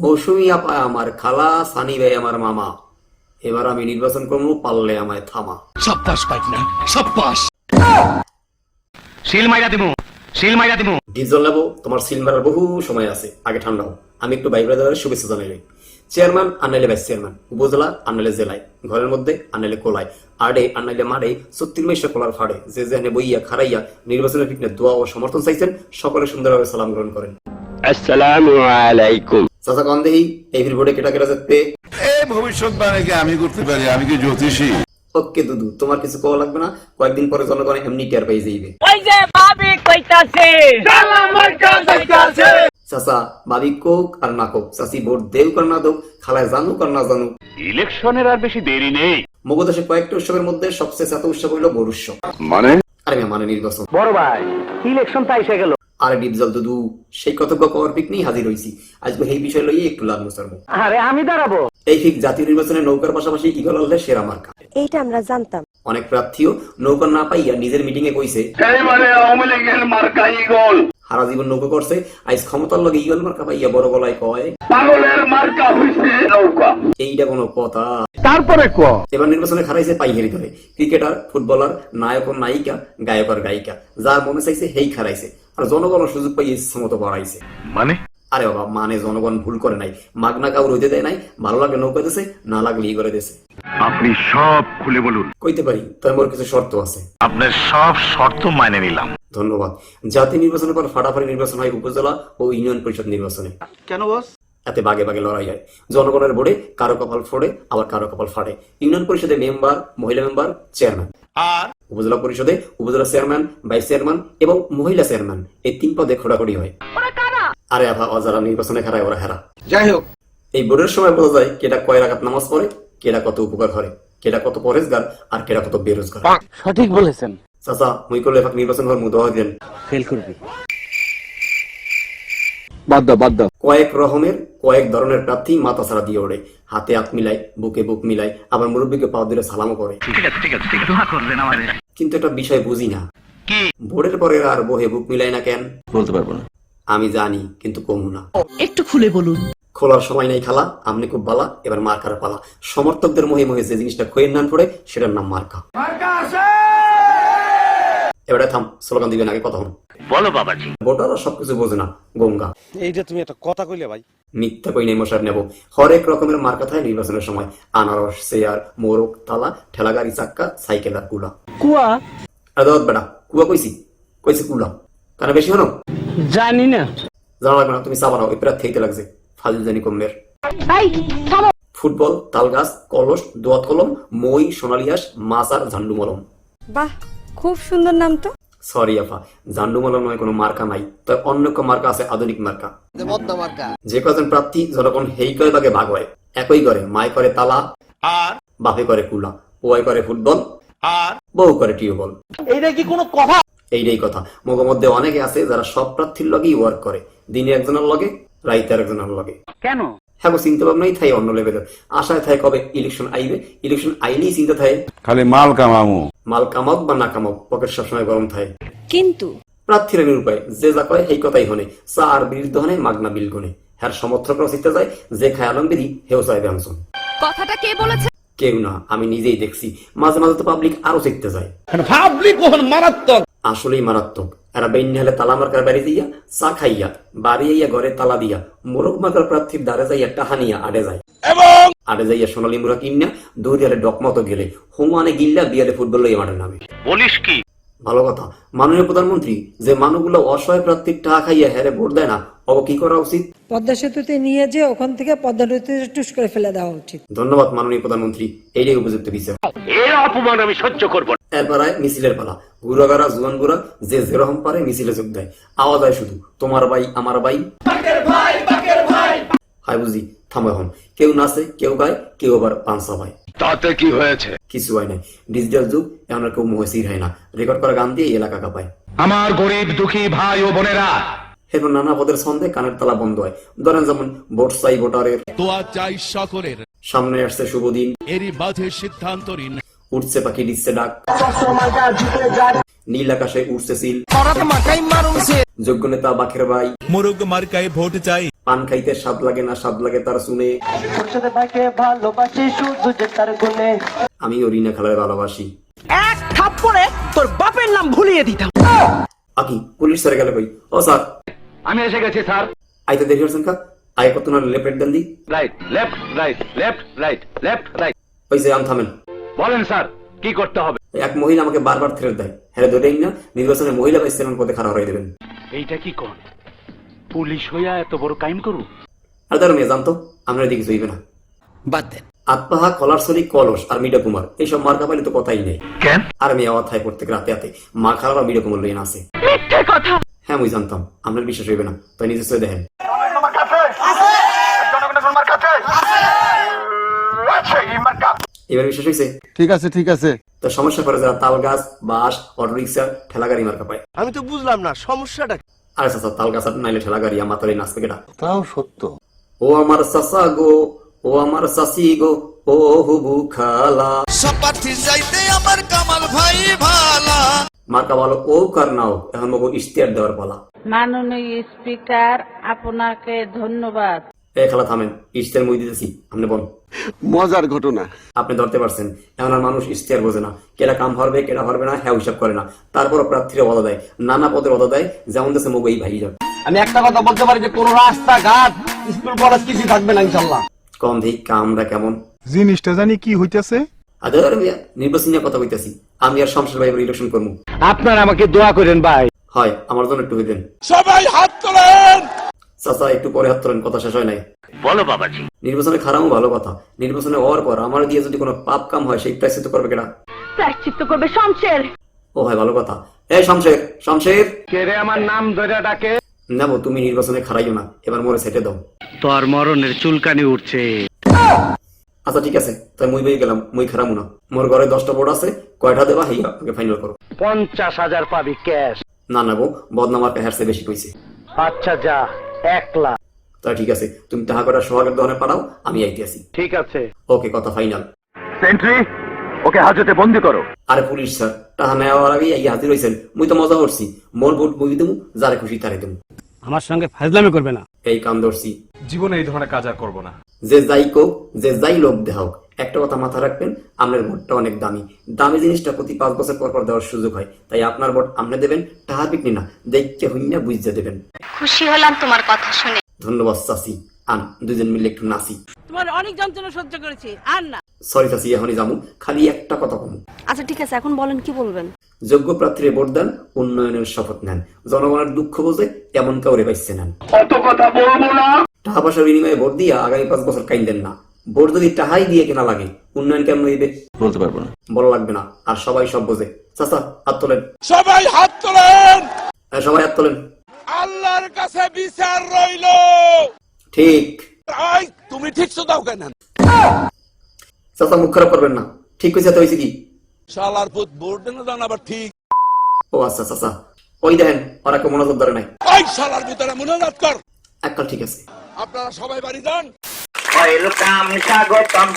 মৌসুমী আপা আমার খালা, সানি ভাই আমার মামা। এবার আমি নির্বাচন করবো, পারলে আমায় থামা। সাব্বাস পাইকনা, সাব্বাস। ডিজল নেবো, তোমার সিল মারার বহু সময় আছে, আগে ঠান্ডা হোক। আমি একটু ভাই ব্রাদারের শুভেচ্ছা জানাইলে। চেয়ারম্যান আনাইলে ভাইস চেয়ারম্যান, উপজেলা আনাইলে জেলায়, ঘরের মধ্যে আনাইলে কোলায়, আড়ে আনাইলে মাড়ে, 36 মাইশা কোলার ফাড়ে, যে যেখানে বইয়া খারাইয়া নির্বাচনের পিছনে দোয়া ও সমর্থন চাইছেন, সকলে সুন্দরভাবে সালাম গ্রহণ করেন। আসসালামু আলাইকুম। চাচা কন্দেহি এই ভোটে কেটা কেটা যেতে ভবিষ্যৎবাণীকে আমি করতে পারি, আমি কি জ্যোতিষী? ওকে দুদু, তোমার কিছু কোয়া লাগবে না, কয়েকদিন পরে জনগণ এমনি টের পাই যাইবে। চাচা ভাবি কোক আর না কোক, চাচি ভোট দেউ আর না দেউ, খালায় জানুক আর না জানুক, ইলেকশনের আর বেশি দেরি নেই। মগদেশে কয়েকটা উৎসবের মধ্যে সবচেয়ে চ্যাত উৎসব হইল ভোট উৎসব। মানে আরে মানে নির্বাচন। বড় ভাই, ইলেকশন তা এসে গেল। আরে ডিপজল দুদু, সেই কতজ্ঞ কর পিক নিয়ে হাজির হইছি। আজকে এই বিষয় লইয়ে একটু লাভ মুসারবো। আরে আমি দাঁড়াবো। এই ঠিক জাতীয় নির্বাচনে নৌকার পাশাপাশি ইগল হলে সেরা মার্কা। এইটা আমরা জানতাম। অনেক প্রার্থীও নৌকা না পাইয়া নিজের মিটিং এ কইছে আওয়ামী লীগের মার্কা ইগল। সারা জীবন নৌকা করছে, আইজ ক্ষমতার লগে ইগল মার্কা পাইয়া বড় গলায় কয় পাগলের মার্কা হইছে নৌকা। এইটা কোনো কথা? তারপরে ক এবার নির্বাচনে খারাইছে পাইকারি ধরে, ক্রিকেটার, ফুটবলার, নায়ক ও নায়িকা, গায়ক আর গায়িকা, যার মনে চাইছে হেই খারাইছে, আর জনগণ সুযোগ পাই ইচ্ছা মতো বাড়াইছে। মানে আরে বাবা, মানে জনগণ ভুল করে নাই, মাগনা কাউ রইতে দেয় নাই, ভালো লাগলে নৌকা দিছে, না লাগলে ই করে দিছে। আপনি সব খুলে বলুন। কইতে পারি, তবে মোর কিছু শর্ত আছে। আপনার সব শর্ত মানে নিলাম। ধন্যবাদ। জাতীয় নির্বাচনের পর ফাটাফাটি নির্বাচন হয় উপজেলা ও ইউনিয়ন পরিষদ নির্বাচনে। কেন বস? এতে বাগে বাগে লড়াই হয়, জনগণের ভোটে কারো কপাল ফোড়ে, আবার কারো কপাল ফাটে। ইউনিয়ন পরিষদে মেম্বার, মহিলা মেম্বার, চেয়ারম্যান। আর উপজেলা পরিষদে উপজেলা চেয়ারম্যান, ভাইস চেয়ারম্যান এবং মহিলা চেয়ারম্যান, এই 3 পদে খোঁড়াখড়ি হয়। আরে আভা, যারা নির্বাচনে খারায় ওরা হেরা। যাই হোক, এই ভোটের সময় বোঝা যায় কেটা কয় রাকাত নামাজ পড়ে, কেটা কত উপকার করে, কেটা কত পরেজগার, আর কেটা কত বেরোজগার। সঠিক বলেছেন। চাচা মুই করলে এবার নির্বাচন হওয়ার মুদোয়া দিলেন। ফেল করবি। বাদ দাও। কয়েক ধরনের প্রার্থী মাথা ছাড়া দিয়ে ওড়ে, হাতে হাত মিলায়, বুকে বুক মিলায়, আবার মুরব্বীকে পাও দিলে সালামও করে। ঠিক আছে দোয়া করবেন আমারে। কিন্তু একটা বিষয় বুঝি না, কি? ভোটের পরে আর বহে বুক মিলাই না কেন? বলতে পারবো না। আমি জানি, কিন্তু কমু না। একটু খুলে বলুন। খোলার সময় নাই খালা, আপনি খুব বালা, এবার মার্কার পালা। সমর্থকদের মহে মহে যে জিনিসটা খয়ের নাম পড়ে, সেটার নাম মার্কা। এবারে থাম, স্লোগান দিবেন, আগে কথা হন। বলো বাবাজি। ভোটাররা সবকিছু বোঝে না, গঙ্গা। এইটা তুমি একটা কথা কইলে ভাই। মিথ্যা কই নেই মশার নেব, হরেক রকমের মার্কা থাকে নির্বাচনের সময়। আনারস, চেয়ার, মোরগ, তালা, ঠেলাগাড়ি, চাক্কা, সাইকেল আর কুলা। কুয়া? আদালত বেটা, কুয়া কইছি কুলা। কারণ বেশি হলো জানি না। জানা লাগবে না, তুমি চা বানাও, এবার থেইতে লাগছে ফাজিল জানি কমের। ফুটবল, তালগাছ, কলস, দোয়াত কলম, মই, সোনালী হাঁস, মাছ আর ঝান্ডু মলম। বাহ, খুব সুন্দর নাম তো। সরি আফা, ঝান্ডু মলম নয়, কোনো মার্কা নাই, তবে অন্য একটা মার্কা আছে, আধুনিক মার্কা। যে কজন প্রার্থী জনগণ হেই কয় ভাগে ভাগ হয়, একই করে মায় করে তালা, আর বাপে করে কুলা, ওয়াই করে ফুটবল, আর বউ করে টিউবল। এইটা কি কোনো কথা? এইটাই কথা। মগের মধ্যে অনেকে আছে যারা সব প্রার্থীর লগেই ওয়ার্ক করে, দিনে একজনের লগে, রাইতে আরেকজনের লগে। কেন? হ্যাঁ, চিন্তা ভাবনাই থাই অন্য লেভেলের, আশায় থাই কবে ইলেকশন আইবে, ইলেকশন আইলেই চিন্তা থাই খালি মাল কামামু। মাল কামাক বা না কামাক, পকেট সবসময় গরম থাকে। কিন্তু প্রার্থীরা নিরুপায়, যে যা কয় সেই কথাই হনে, চা আর বিরুদ্ধ হনে, মাগনা বিল গনে। হ্যার সমর্থকরাও চিন্তা যায়, যে খায় আলম বিধি হেও চায় ব্যঞ্জন। কথাটা কে বলেছে? কেউ না, আমি নিজেই দেখছি। মাঝে মাঝে তো পাবলিক আরো শিখতে যায়। পাবলিক মারাত্মক, আসলেই মারাত্মক। এরা বেইন হলে তালা মার্কার বাড়ি দিয়া, চা খাইয়া, বাড়ি আইয়া ঘরে তালা দিয়া, মোরগ মার্কার প্রার্থীর দ্বারে যাইয়া টাহানিয়া আডে যায়, এবং আডে যাইয়া সোনালী মুরা কিনিয়া দৌড়িয়ালে ডকমতো গেলে হুমানে গিল্লা বিয়ালে ফুটবল লইয়া মাঠে নামে। বলিস কি? ভালো কথা। মাননীয় প্রধানমন্ত্রী, যে মানুষগুলো অসহায় প্রার্থীর টাকা খাইয়া হেরে ভোট দেয় না, অব কি করা উচিত? পদ্মা সেতুতে নিয়ে যে ওখান থেকে পদ্মা নদীতে টুস করে ফেলে দেওয়া উচিত। ধন্যবাদ মাননীয় প্রধানমন্ত্রী, এইটাই উপযুক্ত বিচার। এর অপমান আমি সহ্য করব না। এরপর মিছিলের পালা। গুড়াগারা জুয়ান গুড়া যে যেরকম পারে মিছিলে যোগ দেয়, আওয়াজ হয় শুধু তোমার ভাই আমার ভাই। হাই বুঝি, থামো এখন। কেউ নাচে, কেউ গায়, কেউ আবার পাঁচা ভাই। তাতে কি হয়েছে? কিছু হয় নাই, ডিজিটাল যুগ, এমন কেউ মহসির হয় না। রেকর্ড করা গান দিয়ে এলাকা কাঁপায়। আমার গরিব দুঃখী ভাই ও বোনেরা, এরপর নানা পদের ছন্দে কানের তালা বন্ধ হয়। ধরেন যেমন ভোট চাই ভোটারের, দোয়া চাই সকলের, সামনে আসছে শুভ দিন, এরই মাঝে সিদ্ধান্ত নিন, উঠছে পাখি দিচ্ছে ডাক, নীল আকাশে উঠছে সিল, যোগ্য নেতা বাখের ভাই, মোরগ মার্কায় ভোট চাই। পান খাইতে স্বাদ লাগে না, স্বাদ লাগে তার শুনে, আমি রিনা খালার ভালোবাসি। এক থাপ্পড়ে তোর বাপের নাম ভুলিয়ে দিতাম। আকি পুলিশ স্যার গেল কই? ও স্যার আমি এসে গেছি স্যার। আইতে দেরি হচ্ছেন কা? আই কত না লেপেট দেন দি। Right left right left right left right. ওই যে আম থামেন। বলেন স্যার কি করতে হবে? এক মহিলা আমাকে বারবার থ্রেট দেয়, হ্যাঁ ধরেই না নির্বাচনে মহিলা ভাইস চেয়ারম্যান পদে খাড়া হয়ে দেবেন। এইটা কি কোন পুলিশ হইয়া এত বড় কাইম করু? আর ধরো মেয়ে জানতো আমরা দিকে জইবে না, বাদ দেন। আত্মাহা কলারসরি কলস আর মিডা কুমার এইসব মার্কা পাইলে তো কথাই নেই। কেন? আর মেয়ে অথায় প্রত্যেক রাতে রাতে মা খারাপ আর মিডা কুমার লইন আছে। মিথ্যে কথা। হ্যাঁ মুই জানতাম, আপনার বিশ্বাস হইবে না, তাই নিজে সই দেখেন। এবার বিশ্বাস হয়েছে? ঠিক আছে ঠিক আছে। তো সমস্যা করে যারা তাল গাছ, বাস, অটো রিক্সা, ঠেলা গাড়ি মার্কা পায়। আমি তো বুঝলাম না সমস্যাটা কি? আরে চাচা তাল গাছ আর নাইলে ঠেলা গাড়ি আমার তালে নাচবে কেটা? তাও সত্য। ও আমার চাচা গো, ও আমার চাচি গো, ও হুবু খালা, যাইতে আমার কামাল ভাই ভালা। মার্কা বলো ও কার নাও, এখন মগো ইশতেহার দেওয়ার পালা। মাননীয় স্পিকার, আপনাকে ধন্যবাদ। এই খেলা থামেন, ইশতেহার মুই দিতেছি, আপনি বল। মজার ঘটনা। আপনি ধরতে পারছেন এখন আর মানুষ ইশতেহার বোঝে না, কেটা কাম হরবে কেটা হরবে না হ্যাঁ হিসাব করে না, তারপর প্রার্থীরা ওয়াদা দেয়, নানা পদের ওয়াদা দেয়, যেমন দেশে মগো এই ভাই যাবে। আমি একটা কথা বলতে পারি যে কোন রাস্তাঘাট স্কুল কলেজ কিছু থাকবে না ইনশাল্লাহ। কম দিক কামরা কেমন জিনিসটা জানি কি হইতেছে। আদর মিয়া নির্বাচন নিয়ে কথা কইতাছি, আমি আর শামসুর ভাই ইলেকশন করবো। আপনার আমাকে দোয়া করেন ভাই। হয় আমার জন্য একটু হইতেন। সবাই হাত তোলেন। চাচা একটু পরে হাত তোলেন, কথা শেষ হয় নাই। বলো বাবাজি। নির্বাচনে খারাপও ভালো কথা, নির্বাচনে হওয়ার পর আমার দিয়ে যদি কোনো পাপ কাম হয় সেই প্রায়শ্চিত্ত করবে কেনা? প্রায়শ্চিত্ত করবে শমশের। ও হয় ভালো কথা। এই শমশের, শমশের কে রে আমার নাম ধরে ডাকে? নেবো, তুমি নির্বাচনে খারাইও না, এবার মোরে সেটে দাও। তোর মরণের চুলকানি উঠছে। আচ্ছা ঠিক আছে, তাই মুই বই গেলাম, মুই খারামু না। মোর ঘরে 10টা বোর্ড আছে, কয়টা দেবা হেই আগে ফাইনাল করো। 50,000 পাবি ক্যাশ। না নেবো, বদনামার হেয়ার সে বেশি কইছে। আচ্ছা যা 1 লাখ। তা ঠিক আছে, তুমি টাকা কটা সোহাগের দোকানে পাঠাও, আমি আইতে আসি। ঠিক আছে। ওকে, কথা ফাইনাল। সেন্ট্রি ওকে হাজতে বন্দি করো। আরে পুলিশ স্যার, টাকা নেওয়ার আগে এই হাজির হয়েছেন, মুই তো মজা করছি। মোর ভোট বই দেবো, যারে খুশি তারে দেবো। আমার সঙ্গে ফাজলামি করবে না। এই কাম ধরছি, জীবনে এই ধরনের কাজ আর করবো না। যে যাই কোক, যে যাই লোক দেখাও, একটা কথা মাথা রাখবেন, আপনার ভোটটা অনেক দামি। দামি জিনিসটা প্রতি 5 বছর পর পর দেওয়ার সুযোগ হয়, তাই আপনার ভোট আপনি দেবেন, টাকা পিকনি না, দেখতে হইনা বুঝতে দেবেন। খুশি হলাম তোমার কথা শুনে। ধন্যবাদ চাচি, আন দুজন মিলে একটু নাচি। তোমার অনেক যন্ত্রণা সহ্য করেছি, আর না। সরি চাচি, এখনই যাবো, খালি একটা কথা কম। আচ্ছা ঠিক আছে, এখন বলেন কি বলবেন। যোগ্য প্রার্থীর ভোট দেন, উন্নয়নের শপথ নেন, জনগণের দুঃখ বোঝে এমন কাউরে পাইছে নেন। অত কথা বলবো না। টাকা পয়সার বিনিময়ে ভোট দিয়া আগামী 5 বছর কাইন্দেন না। ভোট যদি টাহাই দিয়ে কেনা লাগে, উন্নয়ন কেমন হইবে বলতে পারবো না। বলা লাগবে না, আর সবাই সব বোঝে। চাচা হাত তোলেন, সবাই হাত তোলেন। হ্যাঁ সবাই হাত তোলেন। আল্লাহর কাছে বিচার রইল। ঠিক। আই তুমি ঠিকছো দাও কেন? চাচা মুখ খারাপ করবেন না, ঠিক হয়েছে তো হয়েছে কি? শালার পুত ভোট দেন দাও আবার ঠিক। ও আচ্ছা চাচা, ওই দেখেন ওরা কেউ মনোযোগ ধরে নাই। ওই শালার ভিতরে মনোনাদ কর। এককাল ঠিক আছে। আপনারা সবাই বাড়ি যান। ওয়েলকাম স্বাগতম